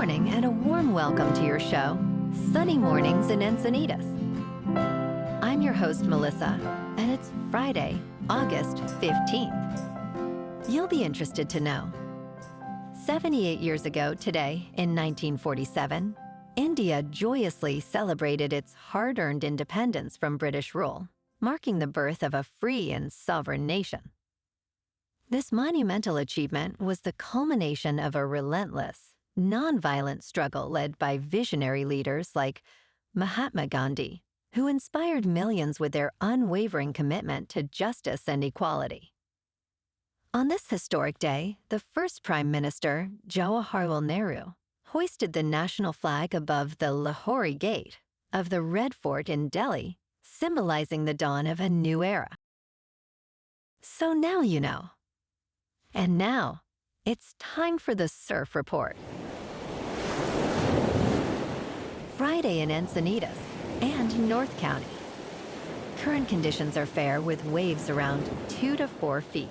morning and a warm welcome to your show, Sunny Mornings in Encinitas. I'm your host, Melissa, and it's Friday, August 15th. You'll be interested to know. 78 years ago today, in 1947, India joyously celebrated its hard-earned independence from British rule, marking the birth of a free and sovereign nation. This monumental achievement was the culmination of a relentless, nonviolent struggle led by visionary leaders like Mahatma Gandhi, who inspired millions with their unwavering commitment to justice and equality. On this historic day, the first Prime Minister, Jawaharlal Nehru, hoisted the national flag above the Lahori Gate of the Red Fort in Delhi, symbolizing the dawn of a new era. So now you know. And now, it's time for the Surf Report. Friday in Encinitas and North County. Current conditions are fair with waves around 2 to 4 feet.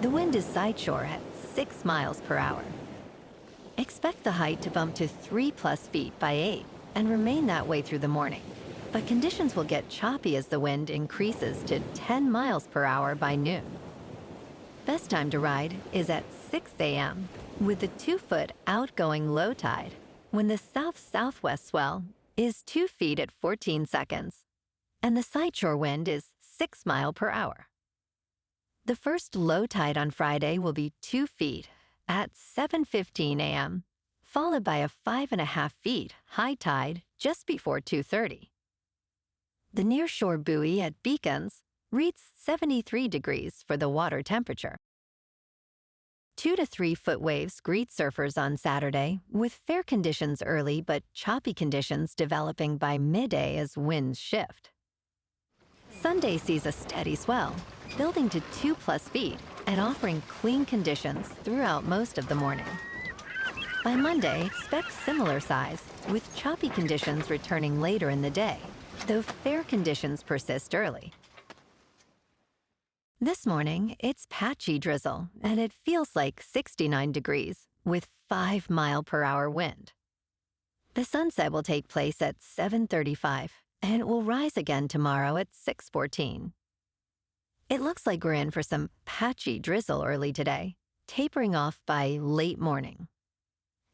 The wind is sideshore at 6 miles per hour. Expect the height to bump to 3+ feet by 8 and remain that way through the morning. But conditions will get choppy as the wind increases to 10 miles per hour by noon. Best time to ride is at 6 a.m. with the 2-foot outgoing low tide when the south-southwest swell is 2 feet at 14 seconds and the sideshore wind is 6 miles per hour. The first low tide on Friday will be 2 feet at 7:15 a.m., followed by a 5.5 feet high tide just before 2:30. The nearshore buoy at Beacons reads 73 degrees for the water temperature. 2 to 3 foot waves greet surfers on Saturday, with fair conditions early but choppy conditions developing by midday as winds shift. Sunday sees a steady swell, building to 2+ feet and offering clean conditions throughout most of the morning. By Monday, expect similar size, with choppy conditions returning later in the day, though fair conditions persist early. This morning, it's patchy drizzle, and it feels like 69 degrees, with 5 mile per hour wind. The sunset will take place at 7:35, and it will rise again tomorrow at 6:14. It looks like we're in for some patchy drizzle early today, tapering off by late morning.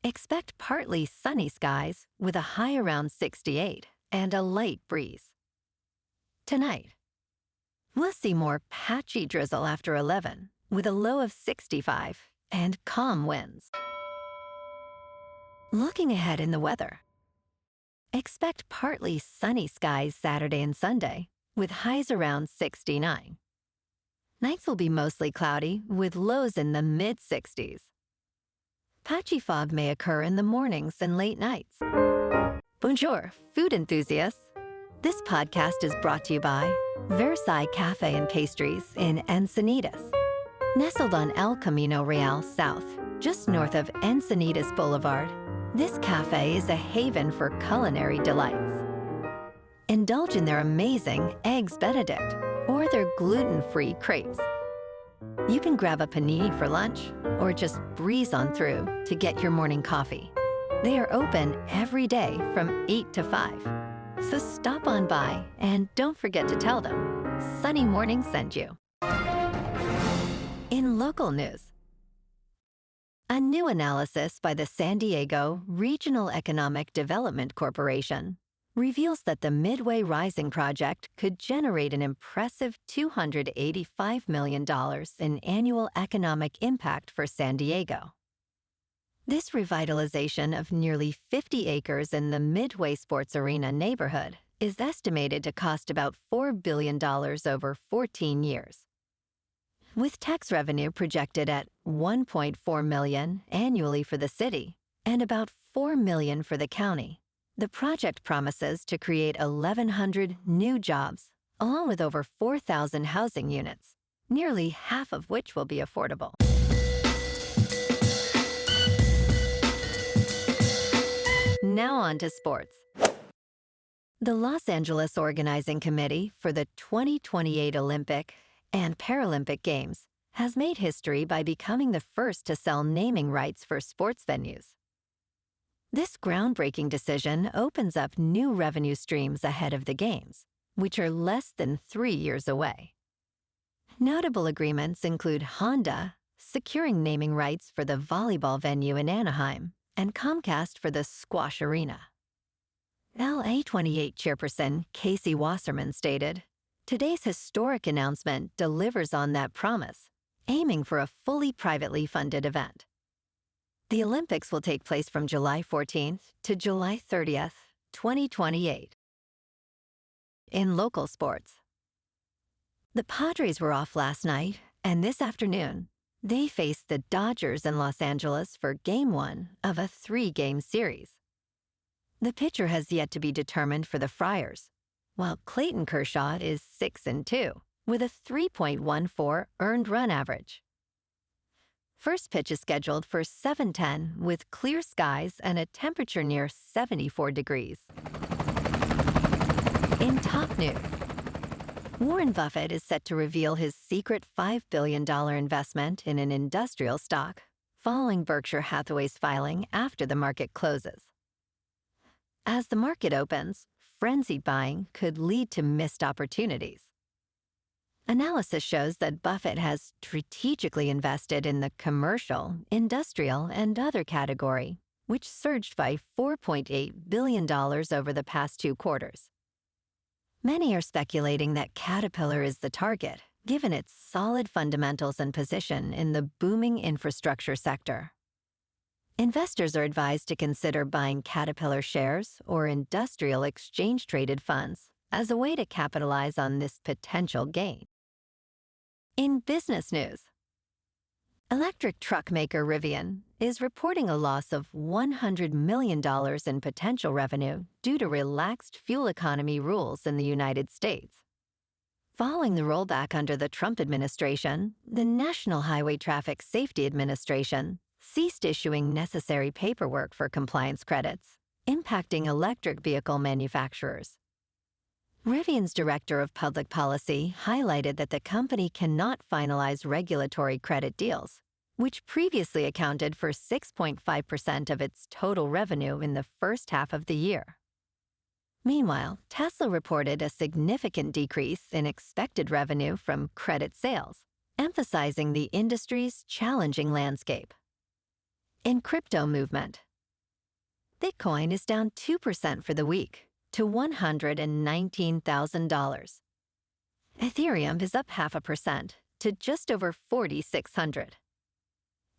Expect partly sunny skies with a high around 68 and a light breeze. Tonight, we'll see more patchy drizzle after 11 with a low of 65 and calm winds. Looking ahead in the weather, expect partly sunny skies Saturday and Sunday with highs around 69. Nights will be mostly cloudy with lows in the mid-60s. Patchy fog may occur in the mornings and late nights. Bonjour, food enthusiasts. This podcast is brought to you by Versailles Cafe and Pastries in Encinitas. Nestled on El Camino Real South, just north of Encinitas Boulevard, this cafe is a haven for culinary delights. Indulge in their amazing Eggs Benedict or their gluten-free crepes. You can grab a panini for lunch or just breeze on through to get your morning coffee. They are open every day from 8 to 5. So stop on by and don't forget to tell them Sunny Morning sent you. In local news, a new analysis by the San Diego Regional Economic Development Corporation reveals that the Midway Rising project could generate an impressive $285 million in annual economic impact for San Diego. This revitalization of nearly 50 acres in the Midway Sports Arena neighborhood is estimated to cost about $4 billion over 14 years. With tax revenue projected at $1.4 million annually for the city and about $4 million for the county, the project promises to create 1,100 new jobs, along with over 4,000 housing units, nearly half of which will be affordable. Now on to sports. The Los Angeles Organizing Committee for the 2028 Olympic and Paralympic Games has made history by becoming the first to sell naming rights for sports venues. This groundbreaking decision opens up new revenue streams ahead of the games, which are less than 3 years away. Notable agreements include Honda securing naming rights for the volleyball venue in Anaheim and Comcast for the squash arena. LA28 chairperson Casey Wasserman stated, "Today's historic announcement delivers on that promise, aiming for a fully privately funded event." The Olympics will take place from July 14th to July 30th, 2028. In local sports, the Padres were off last night, and this afternoon, they face the Dodgers in Los Angeles for Game 1 of a 3-game series. The pitcher has yet to be determined for the Friars, while Clayton Kershaw is 6-2 with a 3.14 earned run average. First pitch is scheduled for 7:10 with clear skies and a temperature near 74 degrees. In top news, Warren Buffett is set to reveal his secret $5 billion investment in an industrial stock following Berkshire Hathaway's filing after the market closes. As the market opens, frenzied buying could lead to missed opportunities. Analysis shows that Buffett has strategically invested in the commercial, industrial, and other category, which surged by $4.8 billion over the past 2 quarters. Many are speculating that Caterpillar is the target, given its solid fundamentals and position in the booming infrastructure sector. Investors are advised to consider buying Caterpillar shares or industrial exchange-traded funds as a way to capitalize on this potential gain. In business news, electric truck maker Rivian is reporting a loss of $100 million in potential revenue due to relaxed fuel economy rules in the United States. Following the rollback under the Trump administration, the National Highway Traffic Safety Administration ceased issuing necessary paperwork for compliance credits, impacting electric vehicle manufacturers. Rivian's Director of Public Policy highlighted that the company cannot finalize regulatory credit deals, which previously accounted for 6.5% of its total revenue in the first half of the year. Meanwhile, Tesla reported a significant decrease in expected revenue from credit sales, emphasizing the industry's challenging landscape. In crypto movement, Bitcoin is down 2% for the week to $119,000. Ethereum is up 0.5% to just over 4,600.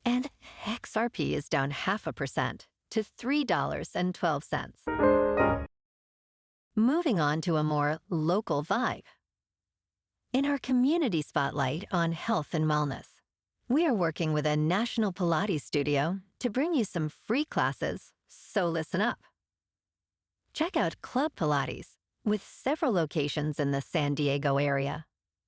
And XRP is down 0.5% to $3.12. Moving on to a more local vibe. In our community spotlight on health and wellness, we are working with a national Pilates studio to bring you some free classes, so listen up. Check out Club Pilates, with several locations in the San Diego area.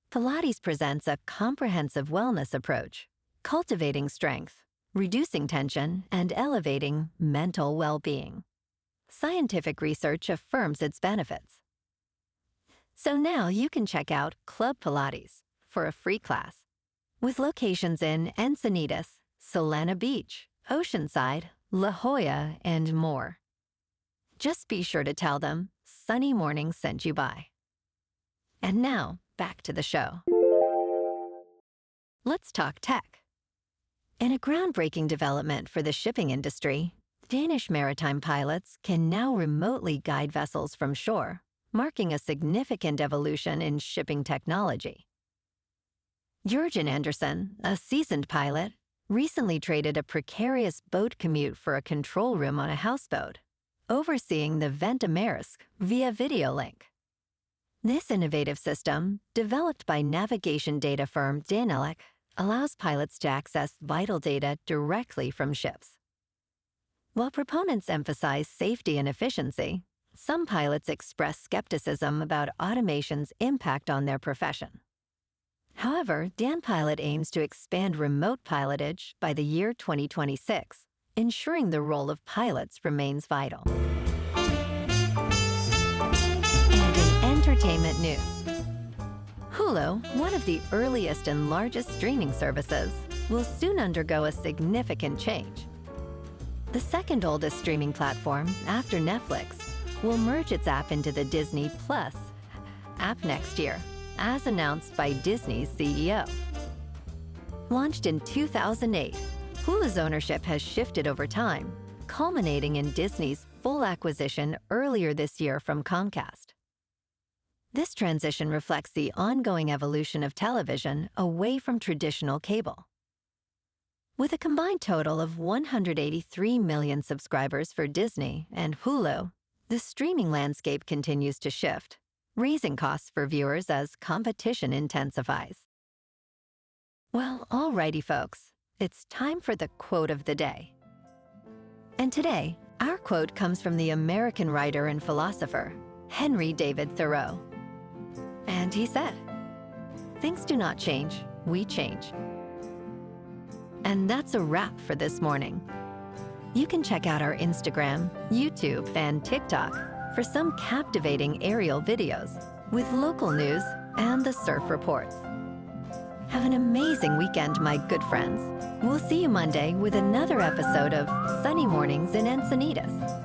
Pilates presents a comprehensive wellness approach, cultivating strength, reducing tension, and elevating mental well-being. Scientific research affirms its benefits. So now you can check out Club Pilates for a free class, with locations in Encinitas, Solana Beach, Oceanside, La Jolla, and more. Just be sure to tell them Sunny Morning sent you by. And now, back to the show. Let's talk tech. In a groundbreaking development for the shipping industry, Danish maritime pilots can now remotely guide vessels from shore, marking a significant evolution in shipping technology. Jørgen Andersen, a seasoned pilot, recently traded a precarious boat commute for a control room on a houseboat, overseeing the Vent-A-Maersk via video link. This innovative system, developed by navigation data firm Danelec, allows pilots to access vital data directly from ships. While proponents emphasize safety and efficiency, some pilots express skepticism about automation's impact on their profession. However, DanPilot aims to expand remote pilotage by the year 2026, ensuring the role of pilots remains vital. And in entertainment news, Hulu, one of the earliest and largest streaming services, will soon undergo a significant change. The second oldest streaming platform, after Netflix, will merge its app into the Disney Plus app next year, as announced by Disney's CEO. Launched in 2008, Hulu's ownership has shifted over time, culminating in Disney's full acquisition earlier this year from Comcast. This transition reflects the ongoing evolution of television away from traditional cable. With a combined total of 183 million subscribers for Disney and Hulu, the streaming landscape continues to shift, raising costs for viewers as competition intensifies. Well, alrighty folks, it's time for the quote of the day. And today, our quote comes from the American writer and philosopher, Henry David Thoreau. And he said, "Things do not change, we change." And that's a wrap for this morning. You can check out our Instagram, YouTube, and TikTok for some captivating aerial videos with local news and the surf reports. Have an amazing weekend, my good friends. We'll see you Monday with another episode of Sunny Mornings in Encinitas.